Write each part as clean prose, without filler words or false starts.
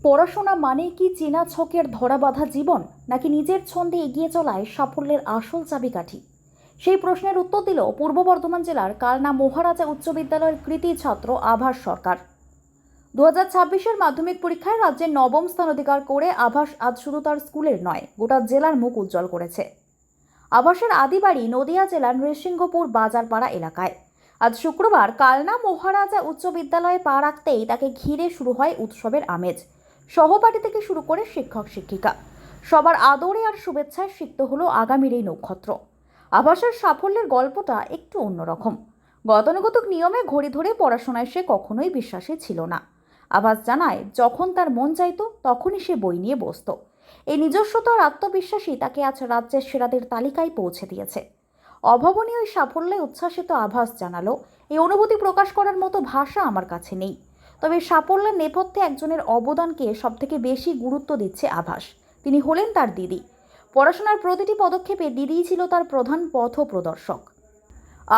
পড়াশোনা মানে কি চেনা ছকের ধরাবাঁধা জীবন, নাকি নিজের ছন্দে এগিয়ে চলায় সাফল্যের আসল চাবিকাঠি? সেই প্রশ্নের উত্তর দিল পূর্ব বর্ধমান জেলার কালনা মহারাজা উচ্চ বিদ্যালয়ের কৃতী ছাত্র আভাস সরকার। 2026-এর মাধ্যমিক পরীক্ষায় রাজ্যের নবম স্থান অধিকার করে আভাস আজ শুধু তার স্কুলের নয়, গোটা জেলার মুখ উজ্জ্বল করেছে। আভাসের আদি বাড়ি নদিয়া জেলার নৃসিংহপুর বাজারপাড়া এলাকায়। আজ শুক্রবার কালনা মহারাজা উচ্চ বিদ্যালয়ে পা রাখতেই তাকে ঘিরে শুরু হয় উৎসবের আমেজ। সহপাঠী থেকে শুরু করে শিক্ষক শিক্ষিকা সবার আদরে আর শুভেচ্ছায় সিক্ত হলো আগামীর এই নক্ষত্র। আভাসের সাফল্যের গল্পটা একটু অন্যরকম। গতানুগতিক নিয়মে ঘড়ি ধরে পড়াশোনায় সে কখনোই বিশ্বাসী ছিল না। আভাস জানায়, যখন তার মন চাইতো তখনই সে বই নিয়ে বসতো। এই নিজস্বতা আর আত্মবিশ্বাসী তাকে আজ রাজ্যের সেরাদের তালিকায় পৌঁছে দিয়েছে। অভাবনীয় এই সাফল্যে উচ্ছ্বাসিত আভাস জানালো, এই অনুভূতি প্রকাশ করার মতো ভাষা আমার কাছে নেই। তবে সাফল্যের নেপথ্যে একজনের অবদানকে সবথেকে বেশি গুরুত্ব দিচ্ছে আভাস। তিনি হলেন তার দিদি। পড়াশোনার প্রতিটি পদক্ষেপে দিদিই ছিল তার প্রধান পথ প্রদর্শক।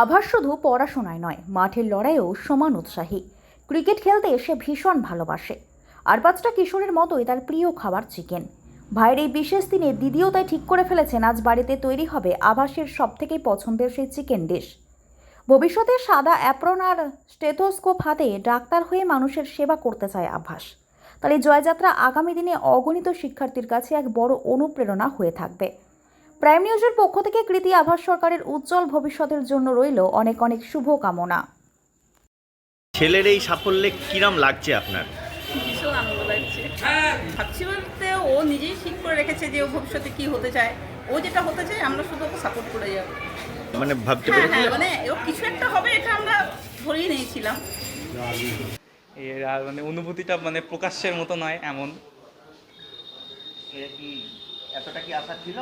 আভাস শুধু পড়াশোনায় নয়, মাঠের লড়াইয়েও সমান উৎসাহী। ক্রিকেট খেলতে সে ভীষণ ভালোবাসে। আর 5টা কিশোরের মতোই তার প্রিয় খাবার চিকেন। ভাইয়ের এই বিশেষ দিনে দিদিও তাই ঠিক করে ফেলেছেন, আজ বাড়িতে তৈরি হবে আভাসের সবথেকে পছন্দের সেই চিকেন ডিশ। ভবিষ্যতে সাদা অ্যাপ্রন আর স্টেথোস্কোপ হাতে ডাক্তার হয়ে মানুষের সেবা করতে চায় আভাস। তার এই জয়যাত্রা আগামী দিনে অগণিত শিক্ষার্থীর কাছে এক বড় অনুপ্রেরণা হয়ে থাকবে। প্রাইম নিউজের পক্ষ থেকে কৃতী আভাস সরকারের উজ্জ্বল ভবিষ্যতের জন্য রইল অনেক অনেক শুভকামনা। ছেলের এই সাফল্যে কিরম লাগছে আপনার? ভীষণ আনন্দ লাগছে। ভাবছি বলতে ও নিজেই ঠিক করে রেখেছে যে ও ভবিষ্যতে কি হতে চায়। ও যেটা হতে চায় আমরা শুধু ওকে সাপোর্ট করে যাব। মানে ভাবতে হ্যাঁ, পেরেছিলেন? মানে ও কিছু একটা হবে এটা আমরা ধরেই নিয়েছিলাম। এর আর মানে অনুভূতিটা মানে প্রকাশের মতো নয় এমন। এটা কি এতটা কি আশা ছিল?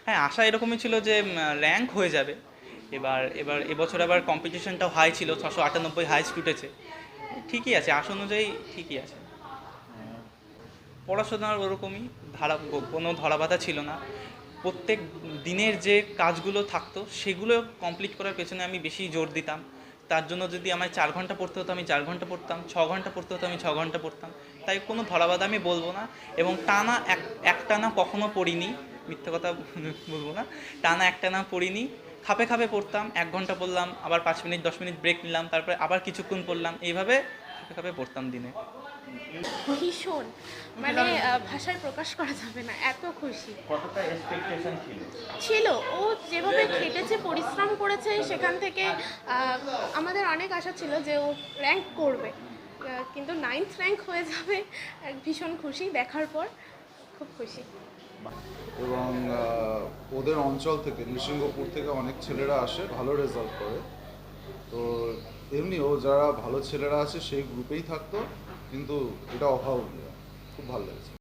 হ্যাঁ, আশা এরকমই ছিল যে র্যাঙ্ক হয়ে যাবে। এবার এবছর আবার কম্পিটিশনটাও হাই ছিল, 698 হাইস্ট উঠেছে। ঠিকই আছে, আশা অনুযায়ী ঠিকই আছে। পড়াশোনার ওরকমই কোনো ধরাবাঁধা ছিল না। প্রত্যেক দিনের যে কাজগুলো থাকতো সেগুলো কমপ্লিট করার পেছনে আমি বেশি জোর দিতাম। তার জন্য যদি আমায় 4 ঘন্টা পড়তে হতো আমি 4 ঘন্টা পড়তাম, 6 ঘন্টা পড়তে হতো আমি 6 ঘন্টা পড়তাম। তাই কোনো ধরাবাঁধা আমি বলবো না। এবং টানা একটানা কখনো পড়িনি, মিথ্যে কথা বলবো না। টানা একটানা পড়িনি, খাপে খাপে পড়তাম। 1 ঘন্টা পড়লাম, আবার 5 মিনিট 10 মিনিট ব্রেক নিলাম, তারপরে আবার কিছুক্ষণ পড়লাম। এইভাবে খাপে খাপে পড়তাম দিনে। ভীষণ, মানে ভাষায় প্রকাশ করা যাবে না, এত খুশি কতটা এক্সপেকটেশন ছিল? ছিল। ও যেভাবে খেটেছে, পরিশ্রম করেছে, সেখান থেকে আমাদের অনেক আশা ছিল যে ও র্যাঙ্ক করবে, কিন্তু 9th র্যাঙ্ক হয়ে যাবে। ভীষণ খুশি দেখার পর, খুব খুশি। এবং ওদের অঞ্চল থেকে নৃসিংহপুর থেকে অনেক ছেলেরা আসে, ভালো রেজাল্ট করে। তো এমনিও যারা ভালো ছেলেরা আছে সেই গ্রুপেই থাকতো, কিন্তু এটা অভাবনীয়, খুব ভালো লেগেছে।